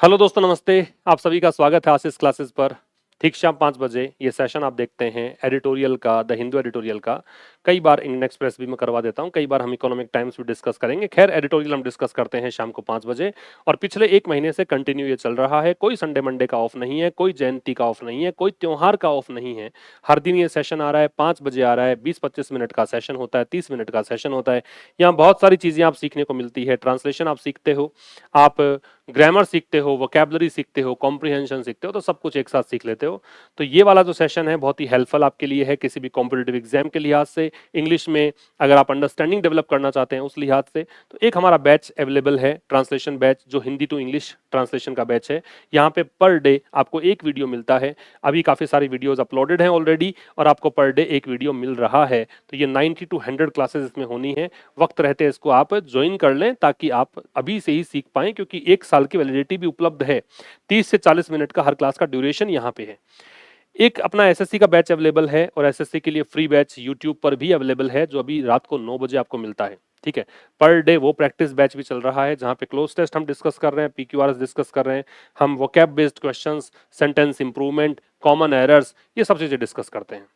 Hello दोस्तों, नमस्ते। आप सभी का स्वागत है आशीष क्लासेस पर। ठीक शाम 5 बजे ये सेशन आप देखते हैं एडिटोरियल का, द हिंदू एडिटोरियल का। कई बार इंडियन एक्सप्रेस भी मैं करवा देता हूं, कई बार हम इकोनॉमिक टाइम्स भी डिस्कस करेंगे। खैर, एडिटोरियल हम डिस्कस करते हैं शाम को 5 बजे और पिछले 1 महीने से कंटिन्यू ये चल रहा है। कोई संडे मंडे का ऑफ नहीं है, कोई जयंती का ऑफ नहीं है, कोई त्योहार का ऑफ नहीं है। हर दिन ये सेशन आ रहा है, 5 बजे आ रहा है। 20-25 मिनट का सेशन होता है, 30 मिनट का सेशन होता है। यहाँ बहुत सारी चीजें आप सीखने को मिलती है। ट्रांसलेशन आप सीखते हो, आप ग्रामर सीखते हो, वोकैबुलरी सीखते हो, कॉम्प्रिहेंशन सीखते हो, तो सब कुछ एक साथ सीख लेते हो। तो ये वाला जो सेशन है बहुत ही हेल्पफुल आपके लिए है, किसी भी कॉम्पिटिटिव एग्जाम के लिहाज से, इंग्लिश में अगर आप अंडरस्टैंडिंग डेवलप करना चाहते हैं उस लिहाज से। तो एक हमारा बैच अवेलेबल है, ट्रांसलेशन बैच, जो हिंदी टू इंग्लिश ट्रांसलेशन का बैच है। यहाँ पे पर डे आपको एक वीडियो मिलता है। अभी काफी सारी वीडियोज अपलोडेड हैं ऑलरेडी और आपको पर डे एक वीडियो मिल रहा है। तो ये 90 to 100 क्लासेस इसमें होनी है। वक्त रहते इसको आप ज्वाइन कर लें ताकि आप अभी से ही सीख पाएं, क्योंकि 1 साल की वैलिडिटी भी उपलब्ध है। 30 से 40 मिनट का हर क्लास का ड्यूरेशन यहाँ पे है। एक अपना एसएससी का बैच अवेलेबल है और एसएससी के लिए फ्री बैच यूट्यूब पर भी अवेलेबल है, जो अभी रात को 9 बजे आपको मिलता है। ठीक है, पर डे वो प्रैक्टिस बैच भी चल रहा है जहां पे क्लोज टेस्ट हम डिस्कस कर रहे हैं, पीक्यूआरएस डिस्कस कर रहे हैं, हम vocab based questions, sentence improvement, common errors, ये सब चीजें डिस्कस करते हैं।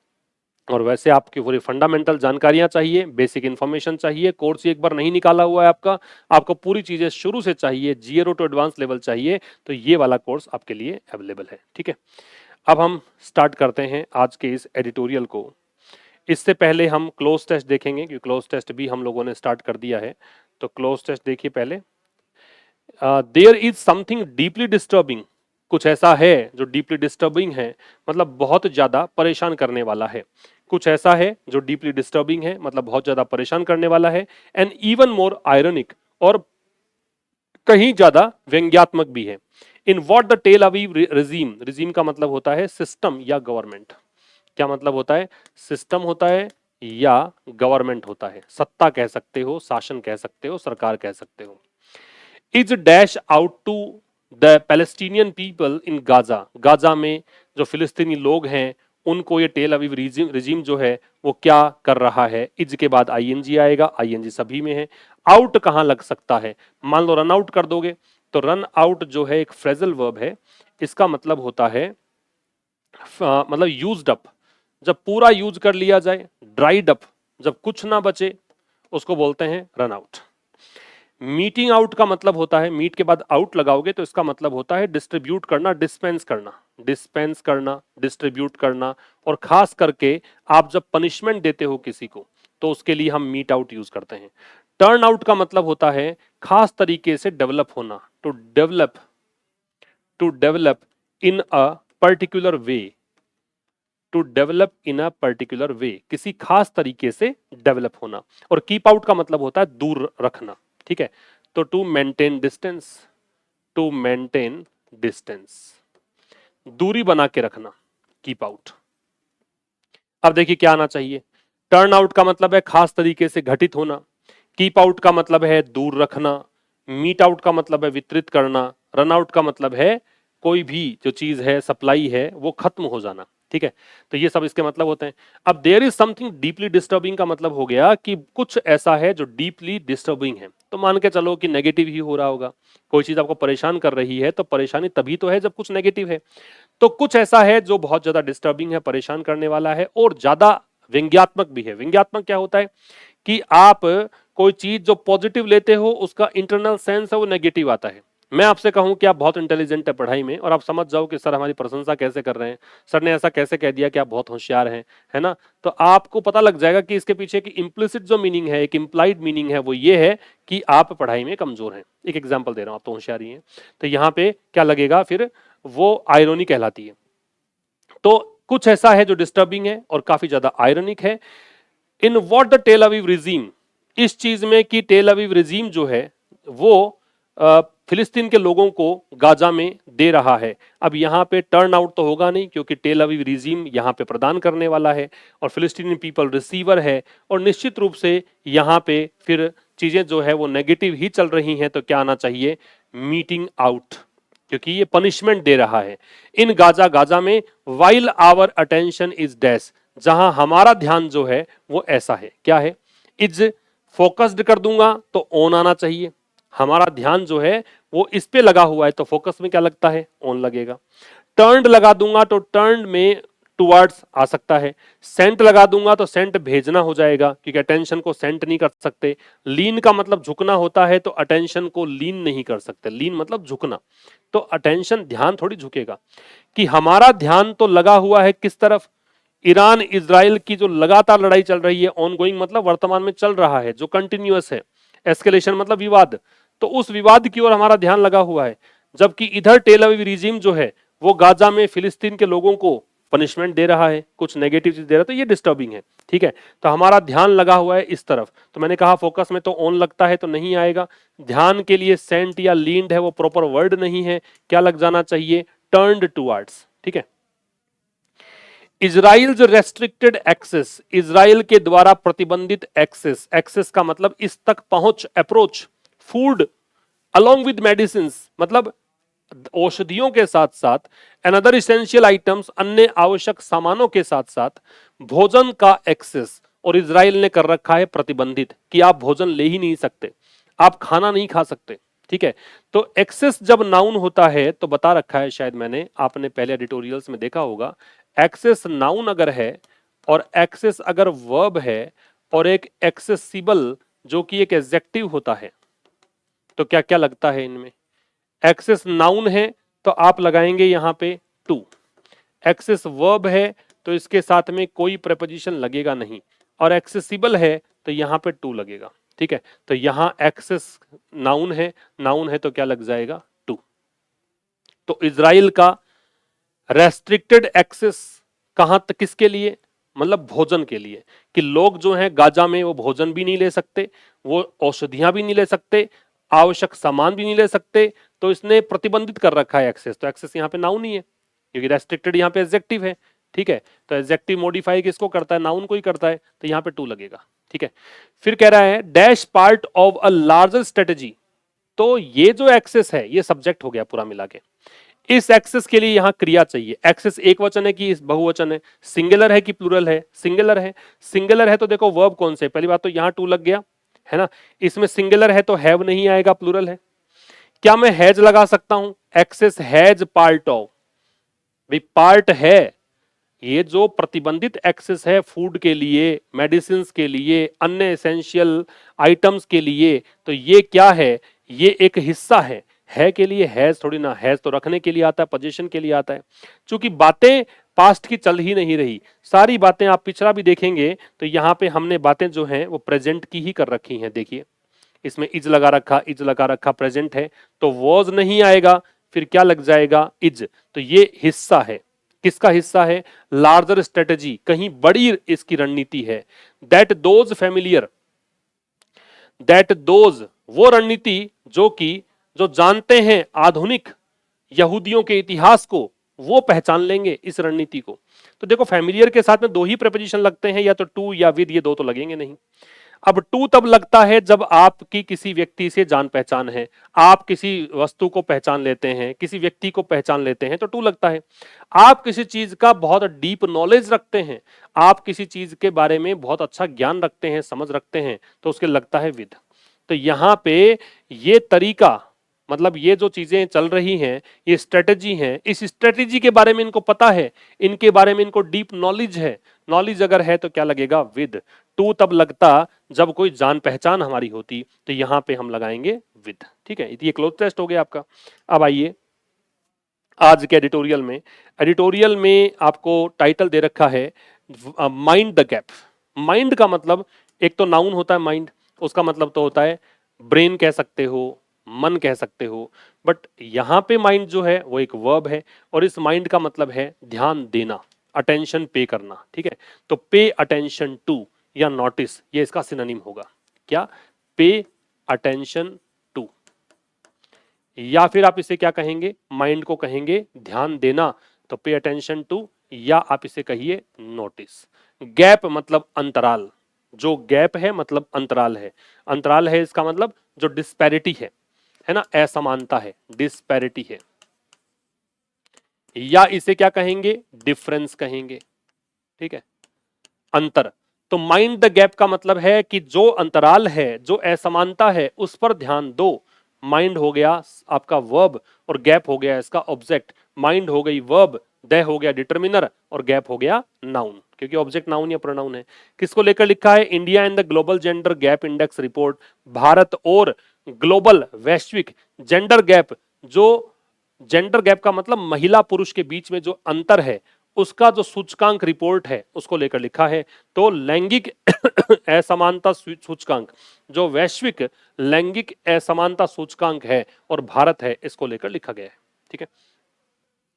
और वैसे आपकी पूरी फंडामेंटल जानकारियां चाहिए, बेसिक इन्फॉर्मेशन चाहिए, कोर्स एक बार नहीं निकाला हुआ है आपको पूरी चीजें शुरू से चाहिए, जीरो टू एडवांस लेवल चाहिए, तो ये वाला कोर्स आपके लिए अवेलेबल है। ठीक है, अब हम स्टार्ट करते हैं आज के इस एडिटोरियल को। इससे पहले हम क्लोज टेस्ट देखेंगे, क्योंकि क्लोज टेस्ट भी हम लोगों ने स्टार्ट कर दिया है। तो क्लोज टेस्ट देखिए पहले। There is something deeply disturbing. कुछ ऐसा है जो डीपली डिस्टर्बिंग है, मतलब बहुत ज्यादा परेशान करने वाला है। कुछ ऐसा है जो डीपली डिस्टर्बिंग है, मतलब बहुत ज्यादा परेशान करने वाला है। एंड इवन मोर आयरनिक, और कहीं ज्यादा व्यंग्यात्मक भी है। In what the Tel Aviv regime, regime का मतलब होता है सिस्टम या गवर्नमेंट। क्या मतलब होता है? सिस्टम होता है या गवर्नमेंट होता है। सत्ता कह सकते हो, शासन कह सकते हो, सरकार कह सकते हो। Is dash out to the Palestinian people in Gaza, Gaza में जो फिलिस्तीनी लोग हैं उनको ये टेल अवीव रिजीम जो है वो क्या कर रहा है। इज के बाद आईएनजी आएगा, आईएनजी सभी में है। आउट कहां लग सकता है? मान लो रन आउट कर दोगे, तो रन आउट जो है एक फ्रेजल वर्ब है। इसका मतलब होता है मतलब यूज्ड अप, जब पूरा यूज कर लिया जाए। ड्राइड अप, जब कुछ ना बचे, उसको बोलते हैं रन आउट। मीटिंग आउट का मतलब होता है, मीट के बाद आउट लगाओगे तो इसका मतलब होता है डिस्ट्रीब्यूट करना, डिस्पेंस करना, डिस्पेंस करना, डिस्ट्रीब्यूट करना। और खास करके आप जब पनिशमेंट देते हो किसी को, तो उसके लिए हम मीट आउट यूज करते हैं। टर्न आउट का मतलब होता है खास तरीके से डेवलप होना, to develop, to develop in a particular way, to develop in a particular way, किसी खास तरीके से डेवलप होना। और कीप आउट का मतलब होता है दूर रखना। ठीक है, तो to maintain distance, to maintain distance, दूरी बना के रखना, कीप आउट। अब देखिए क्या आना चाहिए। टर्न आउट का मतलब है खास तरीके से घटित होना, कीप आउट का मतलब है दूर रखना, मीट आउट का मतलब है वितरित करना, रन आउट का मतलब है कोई भी जो चीज है, सप्लाई है, वो खत्म हो जाना। ठीक है, तो ये सब इसके मतलब होते हैं। अब there is something deeply disturbing का मतलब हो गया कि कुछ ऐसा है जो डीपली डिस्टर्बिंग है। तो मान के चलो कि नेगेटिव ही हो रहा होगा। कोई चीज आपको परेशान कर रही है तो परेशानी तभी तो है जब कुछ नेगेटिव है। तो कुछ ऐसा है जो बहुत ज्यादा डिस्टर्बिंग है, परेशान करने वाला है और ज्यादा व्यंग्यात्मक भी है। व्यंग्यात्मक क्या होता है कि आप कोई चीज जो पॉजिटिव लेते हो उसका इंटरनल सेंस है वो नेगेटिव आता है। मैं आपसे कहूं कि आप बहुत इंटेलिजेंट है पढ़ाई में और आप समझ जाओ कि सर हमारी प्रशंसा कैसे कर रहे हैं, सर ने ऐसा कैसे कह दिया कि आप बहुत होशियार हैं, है ना। तो आपको पता लग जाएगा कि इसके पीछे की इम्प्लिसिट जो मीनिंग है, एक इम्प्लाइड मीनिंग है, वो ये है कि आप पढ़ाई में कमजोर हैं। एक एग्जाम्पल दे रहा हूं, आप तो होशियार ही हैं। तो यहाँ पे क्या लगेगा फिर, वो आयरोनी कहलाती है। तो कुछ ऐसा है जो डिस्टर्बिंग है और काफी ज्यादा आयरनिक है। In what the Tel Aviv regime, इस चीज में कि टेल अवीव रिजीम जो है वो फिलिस्तीन के लोगों को गाजा में दे रहा है। अब यहाँ पे टर्न आउट तो होगा नहीं, क्योंकि टेल अवीव रिजीम यहाँ पे प्रदान करने वाला है और फिलिस्तीनी पीपल रिसीवर है। और निश्चित रूप से यहाँ पे फिर चीजें जो है वो नेगेटिव ही चल रही हैं। तो क्या आना चाहिए? मीटिंग आउट, क्योंकि ये पनिशमेंट दे रहा है। इन गाजा, गाजा में while our attention is dash, जहां हमारा ध्यान जो है वो ऐसा है। क्या है? इज फोकस्ड कर दूंगा तो ऑन आना चाहिए। हमारा ध्यान जो है वो इस पे लगा हुआ है तो फोकस में क्या लगता है, ऑन लगेगा। टर्न्ड लगा दूंगा तो टर्न्ड में टुवर्ड्स आ सकता है। सेंट लगा दूंगा तो सेंट भेजना हो जाएगा, क्योंकि अटेंशन को सेंट नहीं कर सकते। लीन का मतलब झुकना होता है, तो अटेंशन को लीन नहीं कर सकते। लीन मतलब झुकना, तो अटेंशन ध्यान थोड़ी झुकेगा। कि हमारा ध्यान तो लगा हुआ है किस तरफ, ईरान इजराइल की जो लगातार लड़ाई चल रही है, ऑनगोइंग मतलब वर्तमान में चल रहा है, जो कंटिन्यूअस है। एस्केलेशन मतलब विवाद, तो उस विवाद की ओर हमारा ध्यान लगा हुआ है। जबकि इधर टेल अवीव रिजीम जो है वो गाजा में फिलिस्तीन के लोगों को पनिशमेंट दे रहा है, कुछ नेगेटिव चीज दे रहा है, तो ये डिस्टर्बिंग है। ठीक है, तो हमारा ध्यान लगा हुआ है इस तरफ। तो मैंने कहा फोकस में तो ऑन लगता है तो नहीं आएगा। ध्यान के लिए सेंट या लीन्ड है वो प्रॉपर वर्ड नहीं है, क्या लग जाना चाहिए, टर्न्ड टुवर्ड्स। ठीक है, इजराइल रेस्ट्रिक्टेड एक्सेस, इजराइल के द्वारा प्रतिबंधित एक्सेस, एक्सेस का मतलब इस तक पहुंच, approach. Food along with medicine मतलब औषधियों के साथ साथ, अनदर इसेंशियल आइटम्स अन्य आवश्यक सामानों के साथ साथ भोजन का एक्सेस, और इजराइल ने कर रखा है प्रतिबंधित कि आप भोजन ले ही नहीं सकते, आप खाना नहीं खा सकते। ठीक है, तो एक्सेस जब नाउन होता है तो बता रखा है, शायद मैंने, आपने पहले एडिटोरियल्स में देखा होगा, एक्सेस नाउन अगर है और एक्सेस अगर वर्ब है और एक एक्सेसिबल जो कि एक एडजेक्टिव होता है, तो क्या क्या लगता है इनमें। एक्सेस नाउन है तो आप लगाएंगे यहां पे टू, एक्सेस वर्ब है तो इसके साथ में कोई प्रेपोजिशन लगेगा नहीं, और एक्सेसिबल है तो यहां पे टू लगेगा। ठीक है, तो यहां एक्सेस नाउन है तो क्या लग जाएगा, टू। तो इजराइल का रेस्ट्रिक्टेड एक्सेस कहां तक, किसके लिए, मतलब भोजन के लिए, कि लोग जो हैं गाजा में वो भोजन भी नहीं ले सकते, वो औषधियां भी नहीं ले सकते, आवश्यक सामान भी नहीं ले सकते, तो इसने प्रतिबंधित कर रखा है एक्सेस। तो एक्सेस यहाँ पे नाउन ही है, क्योंकि रेस्ट्रिक्टेड यहाँ पे एडजेक्टिव है। ठीक है, तो एडजेक्टिव मॉडिफाई किसको करता है, नाउन को ही करता है, तो यहाँ पे टू लगेगा। ठीक है, फिर कह रहा है dash part of a larger strategy, तो ये जो एक्सेस है ये सब्जेक्ट हो गया पूरा मिला के। इस एक्सेस के लिए यहां क्रिया चाहिए। एक्सेस एक वचन है कि बहुवचन है, सिंगुलर है कि प्लूरल है, सिंगुलर है। सिंगुलर है तो देखो वर्ब कौन से, पहली बात तो यहां टू लग गया है ना, इसमें सिंगुलर है तो हैव नहीं आएगा, प्लूरल है। क्या मैं हैज लगा सकता हूं, एक्सेस हैज पार्ट ऑफ, भाई पार्ट है, ये जो प्रतिबंधित एक्सेस है फूड के लिए, मेडिसिन के लिए, अन्य एसेंशियल आइटम्स के लिए, तो ये क्या है, ये एक हिस्सा है के लिए हैज थोड़ी ना, हैज तो रखने के लिए आता है, पोजीशन के लिए आता है। चूंकि बातें पास्ट की चल ही नहीं रही, सारी बातें आप पिछड़ा भी देखेंगे तो यहां पे हमने बातें जो हैं वो प्रेजेंट की ही कर रखी हैं। देखिए इसमें इज लगा रखा, इज लगा रखा, प्रेजेंट है तो वॉज नहीं आएगा, फिर क्या लग जाएगा, इज। तो ये हिस्सा है, किसका हिस्सा है, लार्जर स्ट्रेटेजी, कहीं बड़ी इसकी रणनीति है। That those familiar, that those वो रणनीति जो कि जो जानते हैं आधुनिक यहूदियों के इतिहास को, वो पहचान लेंगे इस रणनीति को। तो देखो फैमिलियर के साथ में दो ही प्रेपोजिशन लगते हैं, या तो टू या विद, ये दो तो लगेंगे नहीं। अब टू तब लगता है जब आपकी किसी व्यक्ति से जान पहचान है, आप किसी वस्तु को पहचान लेते हैं, किसी व्यक्ति को पहचान लेते हैं, तो टू लगता है। आप किसी चीज का बहुत डीप नॉलेज रखते हैं, आप किसी चीज के बारे में बहुत अच्छा ज्ञान रखते हैं, समझ रखते हैं, तो उसके लगता है विद। तो यहां पे ये तरीका, मतलब ये जो चीजें चल रही हैं, ये स्ट्रेटेजी है, इस स्ट्रेटेजी के बारे में इनको पता है, इनके बारे में इनको डीप नॉलेज है। नॉलेज अगर है तो क्या लगेगा, विद। टू तब लगता जब कोई जान पहचान हमारी होती, तो यहां पे हम लगाएंगे विद। ठीक है, ये क्लोज टेस्ट हो गया आपका। अब आइए आज के एडिटोरियल में आपको टाइटल दे रखा है माइंड द गैप। माइंड का मतलब एक तो नाउन होता है माइंड, उसका मतलब तो होता है ब्रेन कह सकते हो, मन कह सकते हो, बट यहां पे माइंड जो है वो एक वर्ब है, और इस माइंड का मतलब है ध्यान देना, अटेंशन पे करना। ठीक है, तो पे अटेंशन टू या नोटिस, ये इसका सिनोनिम होगा। क्या, पे अटेंशन टू, या फिर आप इसे क्या कहेंगे, माइंड को कहेंगे ध्यान देना, तो पे अटेंशन टू, या आप इसे कहिए नोटिस। गैप मतलब अंतराल, जो गैप है मतलब अंतराल है, अंतराल है इसका मतलब जो डिस्पैरिटी है ना, असमानता है, डिस्पैरिटी है, या इसे क्या कहेंगे, डिफरेंस कहेंगे। ठीक है, अंतर। तो माइंड द गैप का मतलब है कि जो अंतराल है, जो असमानता है, उस पर ध्यान दो, माइंड हो गया आपका वर्ब और गैप हो गया इसका ऑब्जेक्ट। माइंड हो गई वर्ब, द हो गया डिटर्मिनर और गैप हो गया नाउन, क्योंकि ऑब्जेक्ट नाउन या प्रोनाउन है। किसको लेकर लिखा है? India and the global gender gap index report, Bharat और ग्लोबल वैश्विक जेंडर गैप, जो जेंडर गैप का मतलब महिला पुरुष के बीच में जो अंतर है उसका जो सूचकांक रिपोर्ट है उसको लेकर लिखा है। तो लैंगिक असमानता सूचकांक, जो वैश्विक लैंगिक असमानता सूचकांक है और भारत है, इसको लेकर लिखा गया है। ठीक है,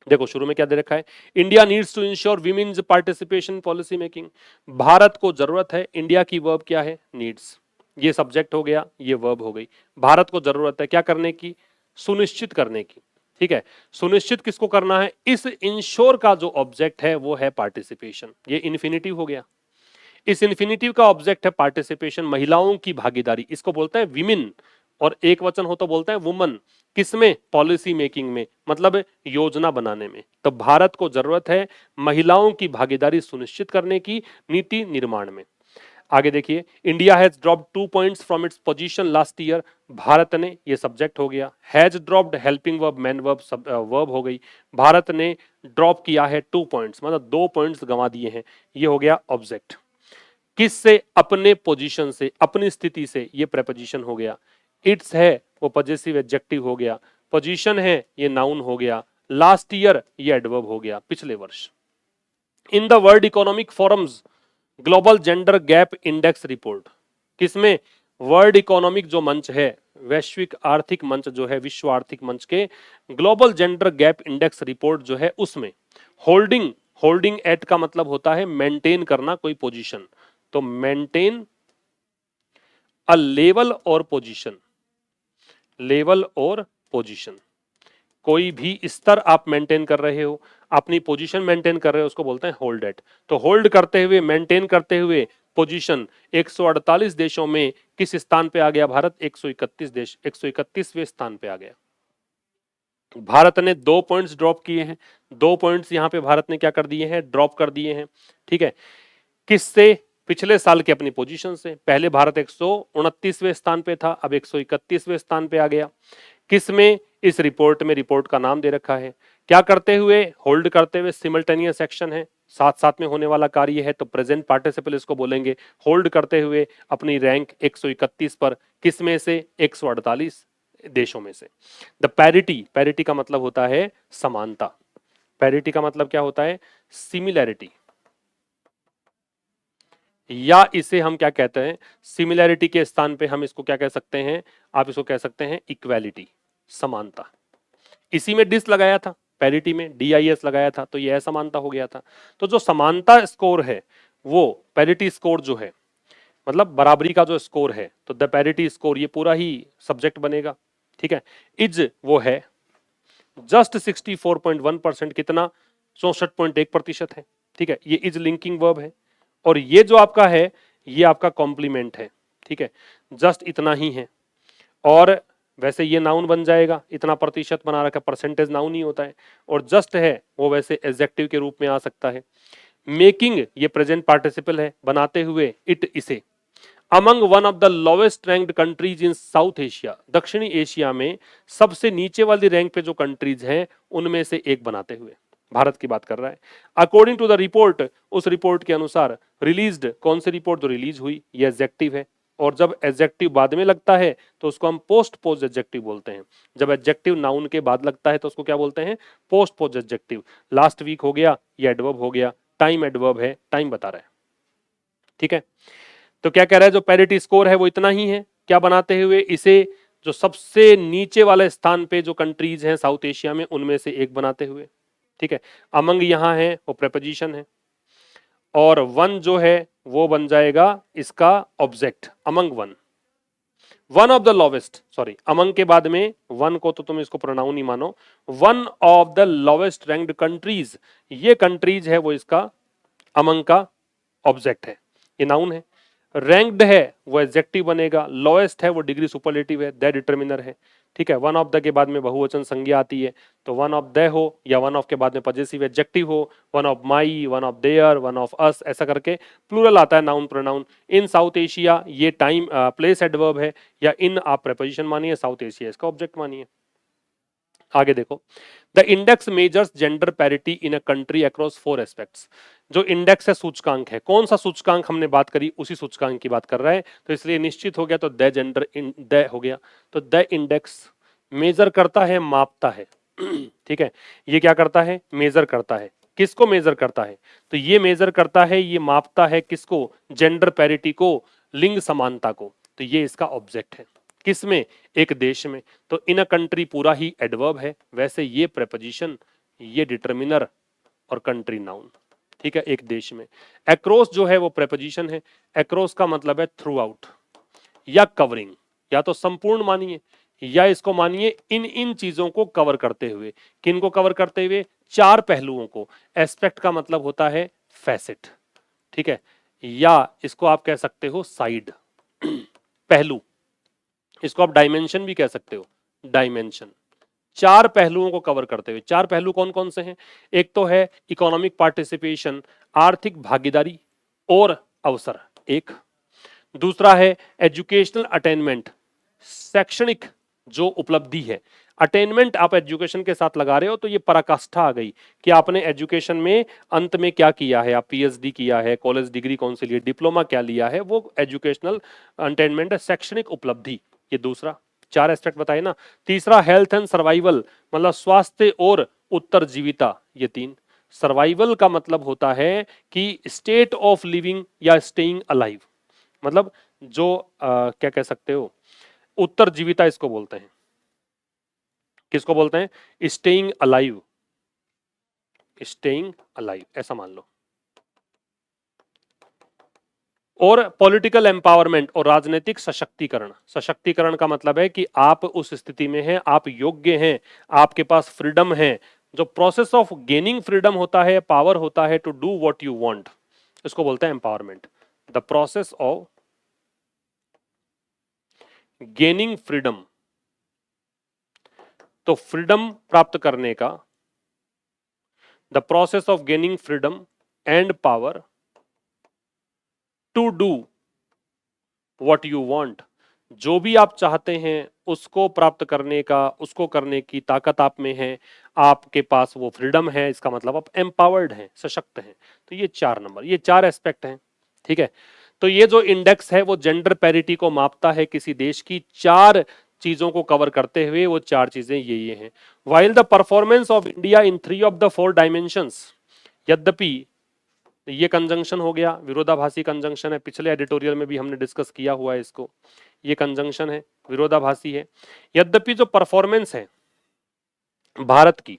देखो शुरू में क्या दे रखा है? India needs to ensure women's participation policy making. Bharat को जरूरत है, इंडिया की वर्ब क्या है? नीड्स। ये सब्जेक्ट हो गया, ये वर्ब हो गई। भारत को जरूरत है क्या करने की? सुनिश्चित करने की। ठीक है, सुनिश्चित किसको करना है? इस इंश्योर का जो ऑब्जेक्ट है वो है पार्टिसिपेशन, ये इन्फिनिटिव हो गया। इस इन्फिनिटिव का ऑब्जेक्ट है पार्टिसिपेशन, महिलाओं की भागीदारी, इसको बोलते हैं विमेन, और एक वचन हो तो बोलते हैं वुमन। किसमें? पॉलिसी मेकिंग में, मतलब योजना बनाने में। तो भारत को जरूरत है महिलाओं की भागीदारी सुनिश्चित करने की नीति निर्माण में। आगे देखिए, India has dropped 2 points from its position last year. Bharat ने, ये सब्जेक्ट हो गया। Has dropped helping verb man verb verb हो गई। भारत ने ड्रॉप किया है 2 पॉइंट्स, मतलब 2 पॉइंट्स गंवा दिए हैं, ये हो गया ऑब्जेक्ट। किस से? अपने पोजीशन से, अपनी स्थिति से, ये प्रेपोजिशन हो गया। इट्स है वो पजेसिव एडजेक्टिव हो गया। पोजीशन है ये नाउन हो गया। लास्ट ईयर ये एडवर्ब हो गया, पिछले वर्ष। In the world economic forums global gender gap index report, किसमें? वर्ल्ड इकोनॉमिक जो मंच है, वैश्विक आर्थिक मंच जो है, विश्व आर्थिक मंच के global gender gap index report जो है उसमें होल्डिंग, होल्डिंग एट का मतलब होता है मेंटेन करना कोई पोजीशन, तो मेंटेन अ लेवल और पोजीशन, लेवल और पोजीशन, कोई भी स्तर आप मेंटेन कर रहे हो, अपनी पोजीशन मेंटेन कर रहे हो, उसको बोलते हैं होल्ड एट। तो होल्ड करते हुए, मेंटेन करते हुए पोजीशन 148 देशों में किस स्थान पे आ गया भारत? 131 देश, 131वें स्थान पे आ गया। भारत ने 2 पॉइंट्स ड्रॉप किए हैं, 2 पॉइंट्स यहां पे भारत ने क्या कर दिए हैं? ड्रॉप कर दिए हैं। ठीक है, किससे? पिछले साल के अपनी पोजीशन से। पहले भारत 129वें स्थान पे था, अब 131वें स्थान पे आ गया। किसमें? इस रिपोर्ट में, रिपोर्ट का नाम दे रखा है। क्या करते हुए? होल्ड करते हुए, सिमल्टेनियस एक्शन है, साथ साथ में होने वाला कार्य है, तो प्रेजेंट पार्टिसिपल इसको बोलेंगे। होल्ड करते हुए अपनी रैंक 131 पर, किसमें से? 148 देशों में से। द पैरिटी, पैरिटी का मतलब होता है समानता। पैरिटी का मतलब क्या होता है? सिमिलैरिटी, या इसे हम क्या कहते हैं? सिमिलैरिटी के स्थान पे हम इसको क्या कह सकते हैं? आप इसको कह सकते हैं इक्वालिटी, समानता। इसी में डिस लगाया था, पैरिटी में DIS लगाया था, तो यह असमानता हो गया था। तो जो समानता स्कोर है वो पैरिटी स्कोर जो है, मतलब बराबरी का जो स्कोर है, तो द पैरिटी स्कोर, ये पूरा ही सब्जेक्ट बनेगा। ठीक है, इज वो है जस्ट 64.1%, कितना? 64.1% है। ठीक है, ये इज लिंकिंग वर्ब है, और ये जो आपका है ये आपका कॉम्प्लीमेंट है। ठीक है, जस्ट इतना ही है। और वैसे ये नाउन बन जाएगा, इतना प्रतिशत बना रखा, परसेंटेज नाउन ही होता है, और जस्ट है वो वैसे एडजेक्टिव के रूप में आ सकता है। मेकिंग ये प्रेजेंट पार्टिसिपल है, बनाते हुए, इट इसे। Among one of the lowest ranked countries in south Asia, दक्षिणी एशिया में सबसे नीचे वाली रैंक पे जो कंट्रीज हैं उनमें से एक बनाते हुए, भारत की बात कर रहा है। अकॉर्डिंग टू द रिपोर्ट, उस रिपोर्ट के अनुसार, रिलीज्ड, कौन सी रिपोर्ट जो रिलीज हुई? ये एडजेक्टिव है, और जब एडजेक्टिव बाद में लगता है तो उसको हम पोस्ट पोज एडजेक्टिव बोलते हैं। जब एडजेक्टिव नाउन के बाद लगता है तो उसको क्या बोलते हैं? Post pose adjective. Last week हो गया, ये एडवर्ब हो गया। टाइम एडवर्ब है, टाइम बता रहा है। ठीक है, तो क्या कह रहा है? जो पैरिटी स्कोर है वो इतना ही है, क्या बनाते हुए? इसे, जो सबसे नीचे वाले स्थान पे जो कंट्रीज हैं साउथ एशिया में उनमें से एक बनाते हुए। ठीक है, अमंग यहां है वो प्रेपोजिशन है, और वन जो है वो बन जाएगा इसका object, among one. One of the lowest, sorry, among के बाद में वन को तो तुम इसको प्रोनाउन ही मानो। One of the lowest ranked countries, ये कंट्रीज है वो इसका अमंग का ऑब्जेक्ट है, ये नाउन है। रैंक्ड है वो एडजेक्टिव बनेगा, लोएस्ट है वो डिग्री सुपरलेटिव है, दैट डिटरमिनर है। ठीक है, वन ऑफ द के बाद में बहुवचन संज्ञा आती है, तो वन ऑफ द हो या वन ऑफ के बाद में पजेसिव एडजेक्टिव हो, one of my, one of their, one of us, ऐसा करके प्लूरल आता है नाउन प्रोनाउन। इन साउथ एशिया ये टाइम प्लेस एडवर्ब है, या इन आप प्रेपोजिशन मानिए, साउथ एशिया इसका ऑब्जेक्ट मानिए। आगे देखो, the index measures gender parity in a country across 4 aspects. जो इंडेक्स है सूचकांक है, कौन सा सूचकांक हमने बात करी उसी सूचकांक की बात कर रहे हैं, तो इसलिए निश्चित हो गया, तो द जेंडर द हो गया, तो द इंडेक्स मेजर करता है, मापता है। ठीक है, ये क्या करता है, मेजर करता है, किसको मेजर करता है, तो ये मेजर करता है, ये मापता है किसको, जेंडर पैरिटी को, लिंग समानता को, तो ये इसका ऑब्जेक्ट है, किसमें, एक देश में। तो इन अ कंट्री पूरा ही एडवर्ब है, वैसे ये प्रेपोजिशन, ये डिटरमिनर और कंट्री नाउन, ठीक है, एक देश में। अक्रॉस जो है वो प्रेपोजिशन है, अक्रॉस का मतलब है थ्रू आउट या कवरिंग, या तो संपूर्ण मानिए या इसको मानिए इन इन चीजों को कवर करते हुए। किन को कवर करते हुए, चार पहलुओं को। एस्पेक्ट का मतलब होता है फैसेट, ठीक है, या इसको आप कह सकते हो साइड, पहलू, इसको आप डायमेंशन भी कह सकते हो, डायमेंशन। चार पहलुओं को कवर करते हुए। चार पहलू कौन कौन से हैं, एक तो है इकोनॉमिक पार्टिसिपेशन, आर्थिक भागीदारी और अवसर, एक। दूसरा है एजुकेशनल अटेनमेंट, शैक्षणिक जो उपलब्धि है। अटेनमेंट आप एजुकेशन के साथ लगा रहे हो तो ये पराकाष्ठा आ गई कि आपने एजुकेशन में अंत में क्या किया है, आप पीएचडी किया है, कॉलेज डिग्री कौन सी ली, डिप्लोमा क्या लिया है, वो एजुकेशनल अटेनमेंट है, शैक्षणिक उपलब्धि, ये दूसरा। चार एस्पेक्ट बताए ना। तीसरा हेल्थ एंड सर्वाइवल, मतलब स्वास्थ्य और उत्तरजीविता, ये तीन। सर्वाइवल का मतलब होता है कि स्टेट ऑफ लिविंग या स्टेइंग अलाइव, मतलब जो क्या कह सकते हो, उत्तरजीविता इसको बोलते हैं। किसको बोलते हैं, स्टेइंग अलाइव, स्टेइंग अलाइव ऐसा मान लो। और पॉलिटिकल एम्पावरमेंट और राजनीतिक सशक्तिकरण। सशक्तिकरण का मतलब है कि आप उस स्थिति में हैं, आप योग्य हैं, आपके पास फ्रीडम है। जो प्रोसेस ऑफ गेनिंग फ्रीडम होता है, पावर होता है to do what you want, इसको बोलते हैं empowerment. The process of gaining freedom, तो फ्रीडम प्राप्त करने का, the process of gaining freedom and power to do what you want, जो भी आप चाहते हैं उसको प्राप्त करने का, उसको करने की ताकत आप में है, आपके पास वो फ्रीडम है, इसका मतलब आप एम्पावर्ड हैं, सशक्त हैं। तो ये चार नंबर, ये चार एस्पेक्ट हैं, ठीक है। तो ये जो इंडेक्स है वो जेंडर पैरिटी को मापता है किसी देश की, चार चीजों को कवर करते हुए, वो चार चीजें ये हैं। While the performance of India in 3 of the 4 dimensions, यद्यपि, ये कंजंक्शन हो गया, विरोधाभासी कंजंक्शन है, पिछले एडिटोरियल में भी हमने डिस्कस किया हुआ है इसको। ये कंजंक्शन है, विरोधाभासी है। यद्यपि जो परफॉर्मेंस है भारत की,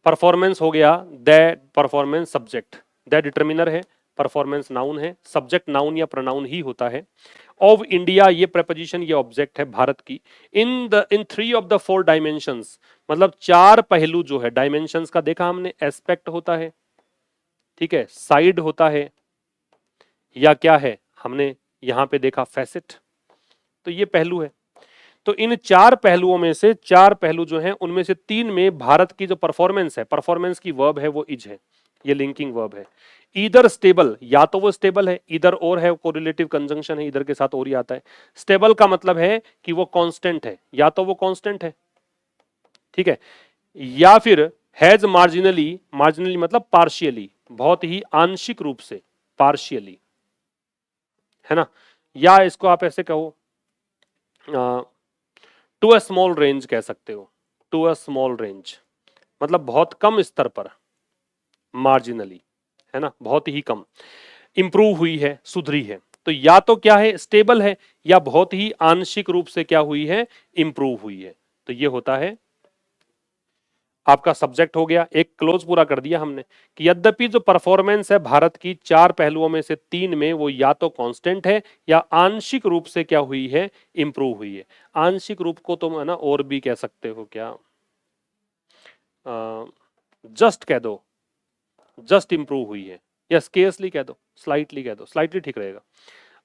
परफॉर्मेंस हो गया, the performance subject, the determiner है, परफॉर्मेंस नाउन है, सब्जेक्ट नाउन या प्रोनाउन ही होता है। ऑफ इंडिया ये प्रेपोजिशन, ये ऑब्जेक्ट है भारत की। इन 3 ऑफ द 4 डायमेंशंस, मतलब चार पहलू जो है, डायमेंशंस का देखा हमने, एस्पेक्ट होता है, ठीक है, साइड होता है, या क्या है हमने यहां पे देखा फैसेट, तो ये पहलू है। तो इन चार पहलुओं में से, चार पहलू जो हैं उनमें से तीन में भारत की जो परफॉर्मेंस है, परफॉर्मेंस की वर्ब है वो इज है, ये लिंकिंग वर्ब है। इधर स्टेबल, या तो वो स्टेबल है, इधर और है, कोरिलेटिव कंजंक्शन है, इधर के साथ और ही आता है। स्टेबल का मतलब है कि वो कांस्टेंट है, या तो वो कांस्टेंट है, ठीक है, या फिर हैज मार्जिनली, मार्जिनली मतलब पार्शियली, बहुत ही आंशिक रूप से, पार्शियली, है ना। या इसको आप ऐसे कहो, टू अ स्मॉल रेंज कह सकते हो, टू अ स्मॉल रेंज मतलब बहुत कम स्तर पर, मार्जिनली, है ना, बहुत ही कम, इंप्रूव हुई है, सुधरी है। तो या तो क्या है, स्टेबल है, या बहुत ही आंशिक रूप से क्या हुई है, इंप्रूव हुई है। तो ये होता है आपका सब्जेक्ट हो गया। एक क्लोज पूरा कर दिया हमने कि यद्यपि जो परफॉर्मेंस है भारत की चार पहलुओं में से तीन में, वो या तो कांस्टेंट है या आंशिक रूप से क्या हुई है, इंप्रूव हुई है। आंशिक रूप को तुम है ना और भी कह सकते हो, क्या, जस्ट कह दो, जस्ट इंप्रूव हुई है, या स्केर्सली कह दो, स्लाइटली कह दो, स्लाइटली ठीक रहेगा,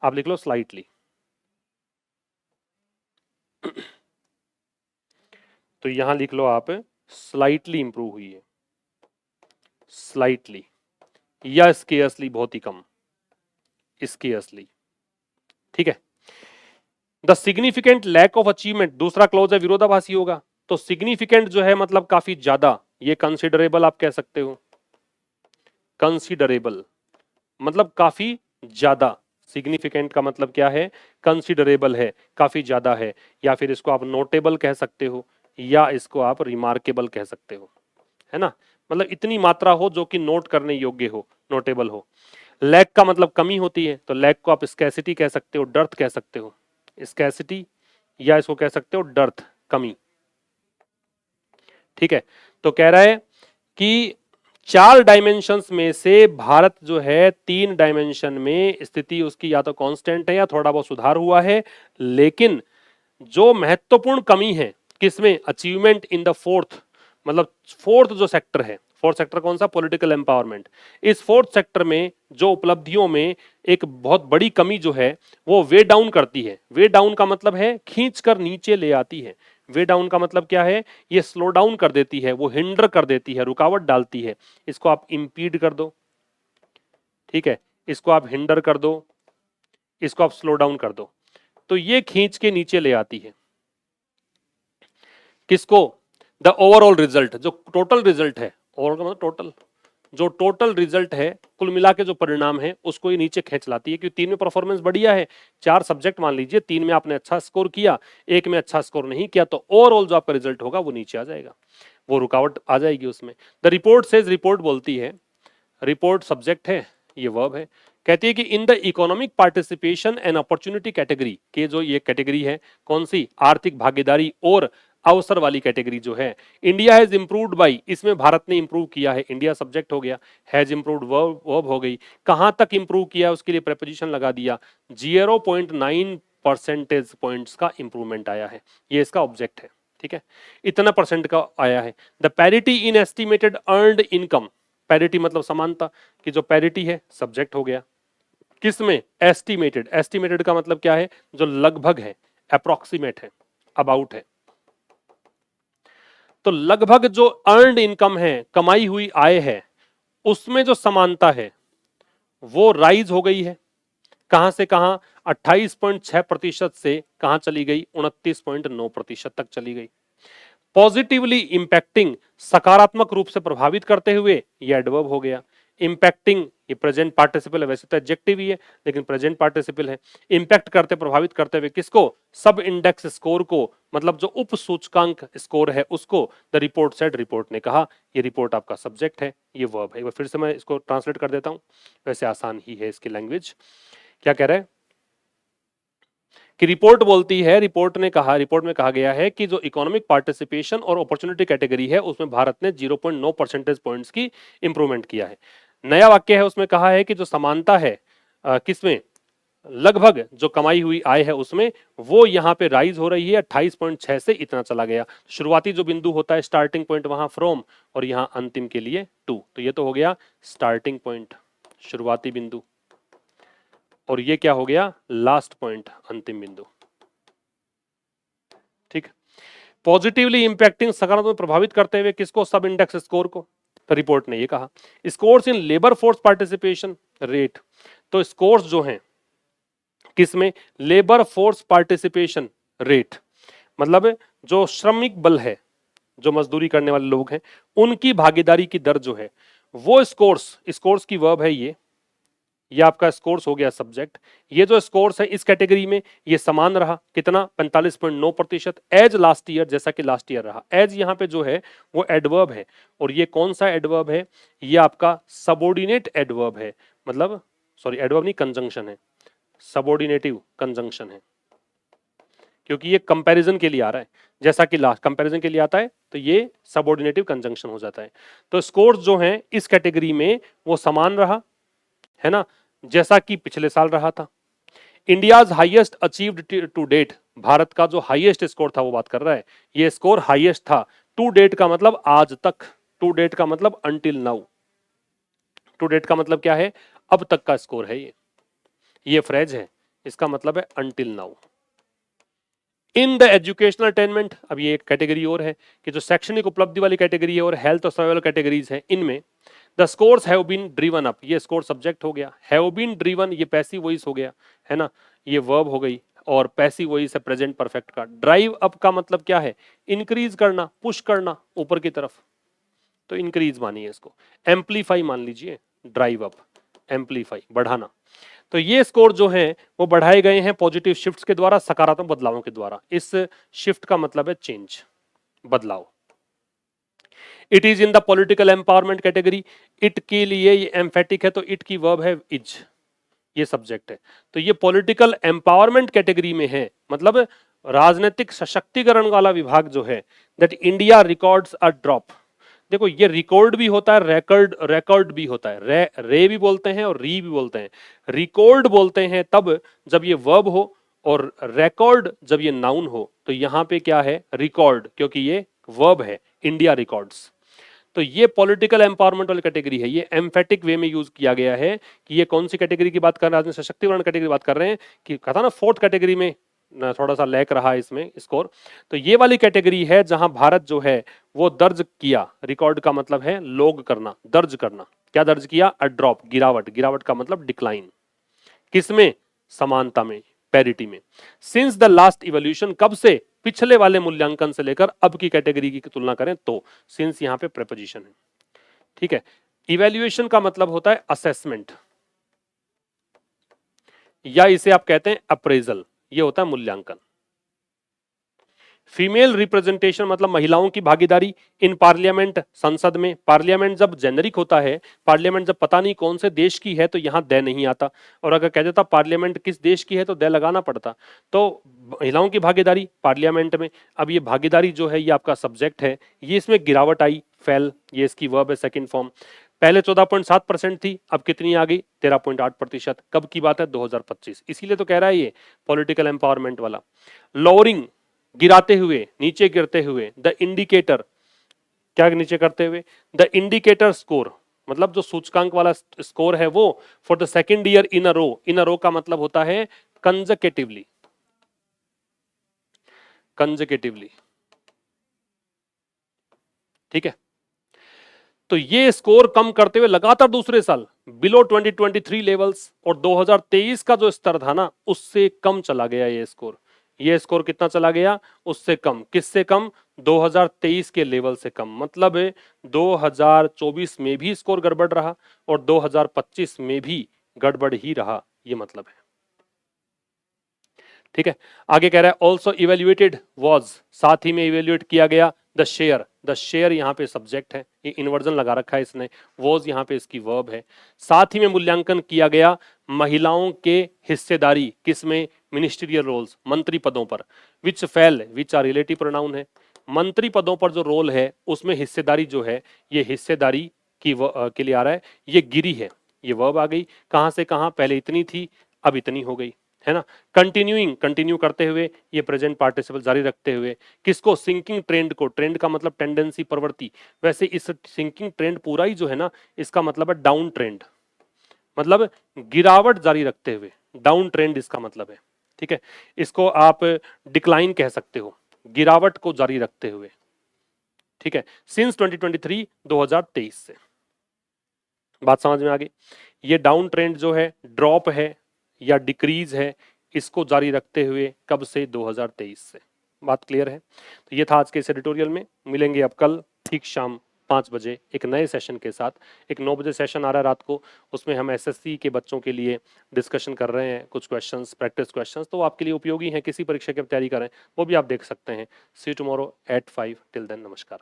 आप लिख लो स्लाइटली। तो यहां लिख लो आप स्लाइटली इंप्रूव हुई है, स्लाइटली, या स्केयर्सली बहुत ही कम, स्केयर्सली। ठीक है। The significant lack of achievement, दूसरा क्लॉज है विरोधाभासी होगा, तो सिग्निफिकेंट जो है मतलब काफी ज्यादा, ये कंसिडरेबल आप कह सकते हो, कंसिडरेबल मतलब काफी ज्यादा, सिग्निफिकेंट का मतलब क्या है, कंसिडरेबल है, काफी ज्यादा है, या फिर इसको आप नोटेबल कह सकते हो, या इसको आप रिमार्केबल कह सकते हो, है ना, मतलब इतनी मात्रा हो जो कि नोट करने योग्य हो, नोटेबल हो। लैक का मतलब कमी होती है, तो लैक को आप स्कैसिटी कह सकते हो, डर्थ कह सकते हो, स्कैसिटी, या इसको कह सकते हो डर्थ, कमी। ठीक है। तो कह रहा है कि 4 डायमेंशंस में से भारत जो है 3 डायमेंशन में स्थिति उसकी या तो कांस्टेंट है या थोड़ा बहुत सुधार हुआ है, लेकिन जो महत्वपूर्ण कमी है किसमें, अचीवमेंट इन द फोर्थ, मतलब फोर्थ जो सेक्टर है, फोर्थ सेक्टर कौन सा, पॉलिटिकल एम्पावरमेंट, इस फोर्थ सेक्टर में जो उपलब्धियों में एक बहुत बड़ी कमी जो है वो वे डाउन करती है। वे डाउन का मतलब है खींच कर नीचे ले आती है। वे डाउन का मतलब क्या है, ये स्लो डाउन कर देती है, वो हिंडर कर देती है, रुकावट डालती है। इसको आप इंपीड कर दो, ठीक है, इसको आप हिंडर कर दो, इसको आप स्लो डाउन कर दो, तो ये खींच के नीचे ले आती है किसको, द ओवरऑल रिजल्ट, जो टोटल रिजल्ट है, ओवरऑल का मतलब टोटल, जो टोटल रिजल्ट है, कुल मिला के जो परिणाम है उसको ये नीचे खींच लाती है। क्योंकि 3 में परफॉर्मेंस बढ़िया है, 4 सब्जेक्ट मान लीजिए, 3 में आपने अच्छा स्कोर किया, एक में अच्छा स्कोर नहीं किया, तो ओवरऑल जो आपका रिजल्ट होगा वो नीचे आ जाएगा, वो रुकावट आ जाएगी उसमें। द रिपोर्ट सेज, रिपोर्ट बोलती है, रिपोर्ट सब्जेक्ट है, ये वर्ब है, कहती है कि in the economic participation and opportunity category के, जो ये कैटेगरी है कौन सी, आर्थिक भागीदारी और अवसर वाली कैटेगरी जो है, इंडिया हैज इंप्रूव्ड बाई, इसमें भारत ने इंप्रूव किया है, इंडिया सब्जेक्ट हो गया, हैज इंप्रूव्ड वर्ब वर्ब हो गई, कहां तक इंप्रूव किया उसके लिए प्रेपोजिशन लगा दिया, 0.9 परसेंटेज पॉइंट्स का इंप्रूवमेंट आया है, ये इसका ऑब्जेक्ट है। ठीक है, इतना परसेंट का आया है। The parity in estimated earned income, parity मतलब समानता, कि जो पैरिटी है सब्जेक्ट हो गया, किसमें, एस्टिमेटेड, एस्टिमेटेड का मतलब क्या है, जो लगभग है, अप्रोक्सीमेट है, अबाउट है, तो लगभग जो अर्नड इनकम है, कमाई हुई आय है, उसमें जो समानता है वो राइज हो गई है, कहां से कहां, 28.6% से कहां चली गई, 29.9% तक चली गई। पॉजिटिवली इंपैक्टिंग, सकारात्मक रूप से प्रभावित करते हुए, ये एडवर्ब हो गया। इंपैक्टिंग, ये प्रेजेंट पार्टिसिपल है, वैसे तो एडजेक्टिव ही है लेकिन प्रेजेंट पार्टिसिपल है। इंपैक्ट करते, प्रभावित करते हुए किसको, सब इंडेक्स स्कोर को, मतलब जो उप सूचकांक स्कोर है उसको। द रिपोर्ट सेड, रिपोर्ट ने कहा, ये रिपोर्ट आपका सब्जेक्ट है, ये वर्ब है। फिर से मैं इसको ट्रांसलेट कर देता हूं, वैसे आसान ही है इसकी लैंग्वेज। क्या कह रहे हैं कि रिपोर्ट बोलती है, रिपोर्ट ने कहा, रिपोर्ट में कहा गया है कि जो इकोनॉमिक पार्टिसिपेशन और अपॉर्चुनिटी कैटेगरी है उसमें भारत ने 0.9 परसेंटेज पॉइंट्स की इंप्रूवमेंट किया है। नया वाक्य है, उसमें कहा है कि जो समानता है किसमें, लगभग जो कमाई हुई आय है उसमें, वो यहाँ पे राइज हो रही है, 28.6 से इतना चला गया। शुरुआती जो बिंदु होता है स्टार्टिंग पॉइंट, वहां फ्रॉम, और यहाँ अंतिम के लिए टू, तो ये तो हो गया स्टार्टिंग पॉइंट, शुरुआती बिंदु, और ये क्या हो गया, लास्ट पॉइंट, अंतिम बिंदु। ठीक, पॉजिटिवली इंपैक्टिंग, सकारात्मक प्रभावित करते हुए किसको, सब इंडेक्स स्कोर को। तो रिपोर्ट ने ये कहा। Scores in labour force participation rate, तो स्कोर्स जो हैं किसमें, लेबर फोर्स पार्टिसिपेशन रेट, मतलब जो श्रमिक बल है, जो मजदूरी करने वाले लोग हैं, उनकी भागीदारी की दर जो है, वो स्कोर्स, स्कोर्स की वर्ब है ये आपका स्कोर्स हो गया सब्जेक्ट। ये जो स्कोर्स है इस कैटेगरी में ये समान रहा, कितना, 45.9% एज लास्ट ईयर, जैसा कि लास्ट ईयर रहा। एज यहाँ पे जो है वो एडवर्ब है, और ये कौन सा एडवर्ब है, ये आपका सबऑर्डिनेट एडवर्ब है, मतलब सॉरी एडवर्ब नहीं, कंजंक्शन है, सबऑर्डिनेटिव कंजंक्शन है, क्योंकि ये कंपैरिजन के लिए आ रहा है, जैसा कि लास्ट कंपैरिजन के लिए आता है, तो ये सबऑर्डिनेटिव कंजंक्शन हो जाता है। तो स्कोर्स जो हैं इस कैटेगरी में वो समान रहा, है ना, जैसा कि पिछले साल रहा था। India's highest achieved to date, भारत का जो हाईएस्ट स्कोर था वो बात कर रहा है, ये स्कोर हाईएस्ट था टू डेट का मतलब आज तक, टू डेट का मतलब अंटिल नाउ, टू डेट का मतलब क्या है, अब तक का स्कोर है ये फ्रेज है, इसका मतलब है until now. In the educational attainment, अब ये एक कैटेगरी और है कि जो शैक्षणिक उपलब्धि वाली कैटेगरी है और हेल्थ और सर्वाइवल कैटेगरीज है, इनमें the scores have been driven up, ये स्कोर सब्जेक्ट हो गया, हैव बीन ड्रिवन ये पैसिव वॉइस हो गया, है ना, ये वर्ब हो गई, और पैसिव वॉइस है प्रेजेंट परफेक्ट का। ड्राइव अप का मतलब क्या है, इंक्रीज करना, पुश करना ऊपर की तरफ, तो इंक्रीज मानिए इसको। एम्पलीफाई मान लीजिए, ड्राइव अप, एम्पलीफाई बढ़ाना। तो ये स्कोर जो है वो बढ़ाए गए हैं पॉजिटिव शिफ्ट्स के द्वारा, सकारात्मक बदलावों के द्वारा। इस शिफ्ट का मतलब है चेंज, बदलाव। It is in the political empowerment category, it के लिए ये एम्फेटिक है तो इट की वर्ब है इज, ये सब्जेक्ट है, तो ये पॉलिटिकल एम्पावरमेंट कैटेगरी में है, मतलब राजनीतिक सशक्तिकरण वाला विभाग जो है, that India records a drop. देखो ये रिकॉर्ड भी होता है, रिकॉर्ड भी होता है, रे भी बोलते हैं और री भी बोलते हैं। रिकॉर्ड बोलते हैं तब जब ये वर्ब हो, और रिकॉर्ड जब ये नाउन हो। तो यहां पे क्या है, रिकॉर्ड, क्योंकि ये वर्ब है, इंडिया रिकॉर्ड्स। तो ये पॉलिटिकल एम्पावरमेंट वाली कैटेगरी है, ये एम्फेटिक वे में यूज किया गया है कि ये कौन सी कैटेगरी की बात कर रहे हैं, राजनीतिक सशक्तिकरण कैटेगरी की बात कर रहे हैं, कि कहा था ना फोर्थ कैटेगरी में थोड़ा सा लैक रहा है इसमें स्कोर। तो ये वाली कैटेगरी है जहां भारत जो है वो दर्ज किया, रिकॉर्ड का मतलब है लॉग करना, दर्ज करना। क्या दर्ज किया, अ ड्रॉप, गिरावट, गिरावट का मतलब डिक्लाइन, किसमें, समानता में, पैरिटी में। सिंस द लास्ट इवोल्यूशन, कब से, पिछले वाले मूल्यांकन से लेकर अब की कैटेगरी की तुलना करें तो। सिंस यहां पे प्रेपोजिशन है, ठीक है। इवैल्यूएशन का मतलब होता है असेसमेंट, या इसे आप कहते हैं अप्रेजल, ये होता है मूल्यांकन। फीमेल रिप्रेजेंटेशन मतलब महिलाओं की भागीदारी इन पार्लियामेंट, संसद में। पार्लियामेंट जब जेनरिक होता है, पार्लियामेंट जब पता नहीं कौन से देश की है तो यहां दे नहीं आता, और अगर कह देता पार्लियामेंट किस देश की है तो दे लगाना पड़ता। तो महिलाओं की भागीदारी पार्लियामेंट में, अब ये भागीदारी जो है ये आपका सब्जेक्ट है, ये इसमें गिरावट आई, फेल, ये इसकी वर्ब है सेकंड फॉर्म। पहले 14.7% थी, अब कितनी आ गई, 13.8%। कब की बात है, 2025। इसीलिए तो कह रहा है ये पॉलिटिकल एम्पावरमेंट वाला। लोअरिंग, गिराते हुए, नीचे गिरते हुए। द इंडिकेटर, क्या नीचे करते हुए, द इंडिकेटर स्कोर मतलब जो सूचकांक वाला स्कोर है वो, for the second year in a row. In a row का मतलब होता है कंजकेटिवली, कंजकेटिवली, ठीक है। तो ये स्कोर कम करते हुए लगातार दूसरे साल बिलो 2023 लेवल्स, और 2023 का जो स्तर था ना उससे कम चला गया ये स्कोर। ये स्कोर कितना चला गया, उससे कम, किससे कम, 2023 के लेवल से कम। मतलब 2024 में भी स्कोर गड़बड़ रहा और 2025 में भी गड़बड़ ही रहा, ये मतलब है, ठीक है। आगे कह रहा है ऑल्सो इवेल्युएटेड वॉज, साथ ही में इवेल्युएट किया गया द शेयर। द शेयर यहाँ पे सब्जेक्ट है, ये इन्वर्जन लगा रखा है इसने, वॉज यहाँ पे इसकी वर्ब है। साथ ही में मूल्यांकन किया गया महिलाओं के हिस्सेदारी, किसमें, मिनिस्ट्रियल रोल्स, मंत्री पदों पर। Which fell, which are relative pronoun है, मंत्री पदों पर जो रोल है उसमें हिस्सेदारी जो है, ये हिस्सेदारी के लिए आ रहा है, ये गिरी है, ये वर्ब आ गई। कहां से कहां, पहले इतनी थी अब इतनी हो गई, है ना। कंटिन्यूइंग, कंटिन्यू करते हुए, ये प्रेजेंट पार्टिसिपल जारी रखते हुए। किसको, सिंकिंग ट्रेंड को, ट्रेंड का मतलब टेंडेंसी, प्रवृत्ति। वैसे इस सिंकिंग ट्रेंड पूरा ही जो है ना, इसका मतलब है डाउन ट्रेंड, मतलब गिरावट जारी रखते हुए, डाउन ट्रेंड इसका मतलब है, ठीक है। इसको आप डिक्लाइन कह सकते हो, गिरावट को जारी रखते हुए, ठीक है। सिंस 2023, 2023 से, बात समझ में आ गई। ये डाउन ट्रेंड जो है, ड्रॉप है या डिक्रीज है, इसको जारी रखते हुए कब से, 2023 से। बात क्लियर है। तो ये था आज के इस एडिटोरियल में। मिलेंगे अब कल ठीक शाम 5 बजे एक नए सेशन के साथ। एक 9 बजे सेशन आ रहा है रात को, उसमें हम एसएससी के बच्चों के लिए डिस्कशन कर रहे हैं, कुछ क्वेश्चंस, प्रैक्टिस क्वेश्चंस, तो आपके लिए उपयोगी हैं, किसी परीक्षा की तैयारी करें वो भी आप देख सकते हैं। See you tomorrow at 5, till then नमस्कार।